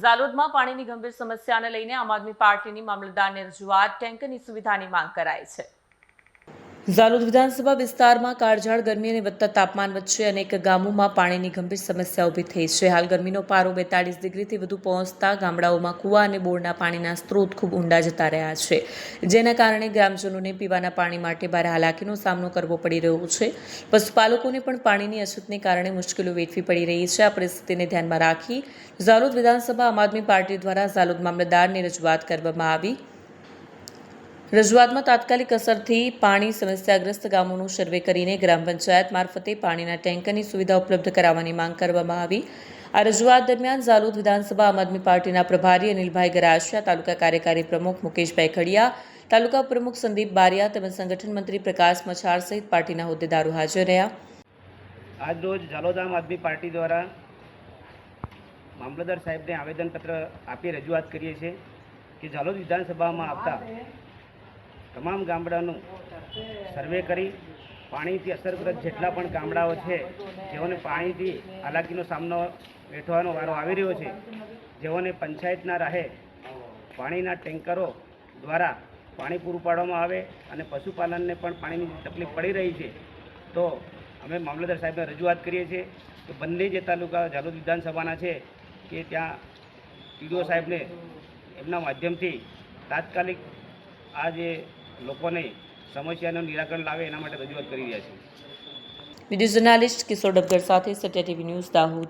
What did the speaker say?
ઝાલોદમાં પાણીની ગંભીર સમસ્યાને લઈને આમ આદમી પાર્ટીની મામલતદારને રજૂઆત, ટેન્કરની સુવિધાની માંગ કરાઈ છે। ઝાલોદ વિધાનસભા વિસ્તારમાં કાળઝાળ ગરમી અને વધતા તાપમાન વચ્ચે અનેક ગામોમાં પાણીની ગંભીર સમસ્યા ઊભી થઈ છે। હાલ ગરમીનો પારો 42 ડિગ્રીથી વધુ પહોંચતા ગામડાઓમાં કૂવા અને બોરના પાણીના સ્ત્રોત ખૂબ ઊંડા જતા રહ્યા છે, જેના કારણે ગ્રામજનોને પીવાના પાણી માટે ભારે હાલાકીનો સામનો કરવો પડી રહ્યો છે। પશુપાલકોને પણ પાણીની અછતને કારણે મુશ્કેલીઓ વેઠવી પડી રહી છે। આ પરિસ્થિતિને ધ્યાનમાં રાખી ઝાલોદ વિધાનસભા આમ આદમી પાર્ટી દ્વારા ઝાલોદ મામલતદારને રજૂઆત કરવામાં આવી। રજૂઆતમાં તાત્કાલિક અસરથી પાણી સમસ્યાગ્રસ્ત ગામોનું સર્વે કરીને ગ્રામ પંચાયત મારફતે પાણીના ટેન્કરની સુવિધા ઉપલબ્ધ કરાવવાની માંગ કરવામાં આવી। આ રજૂઆત દરમિયાન ઝાલોદ વિધાનસભા આમ આદમી પાર્ટીના પ્રભારી અનિલભાઈ ગરાસિયા, તાલુકા કાર્યકારી પ્રમુખ મુકેશભાઈ ખડિયા, તાલુકા પ્રમુખ સંદીપ બારિયા તેમજ સંગઠન મંત્રી પ્રકાશ મછાર સહિત પાર્ટીના હોદ્દેદારો હાજર રહ્યા। આજ રોજ ઝાલોદ આમ આદમી પાર્ટી દ્વારા મામલતદાર સાહેબને આવેદનપત્ર આપી રજૂઆત કરીએ છીએ કે ઝાલોદ વિધાનસભામાં આવતા તમામ ગામડાનું સર્વે કરી પાણીથી અસરગ્રસ્ત જેટલા પણ ગામડાઓ છે, જેઓને પાણીથી હાલાકીનો સામનો વેઠવાનો વારો આવી રહ્યો છે, જેઓને પંચાયતના રાહે પાણીના ટેન્કરો દ્વારા પાણી પૂરું પાડવામાં આવે અને પશુપાલનને પણ પાણીની તકલીફ પડી રહી છે, તો અમે મામલતદાર સાહેબને રજૂઆત કરીએ છીએ કે બંને જે તાલુકા ઝાલોદ વિધાનસભાના છે કે ત્યાં ટીડીઓ સાહેબને એમના માધ્યમથી તાત્કાલિક આ જે લોકોને સમસ્યાનું નિરાકરણ લાવે એના માટે રજૂઆત કરી રહ્યા છીએ। વિડીયો જર્નાલિસ્ટ કિશોર ડબગર સાથે સત્ય ટીવી ન્યૂઝ દાહોદ।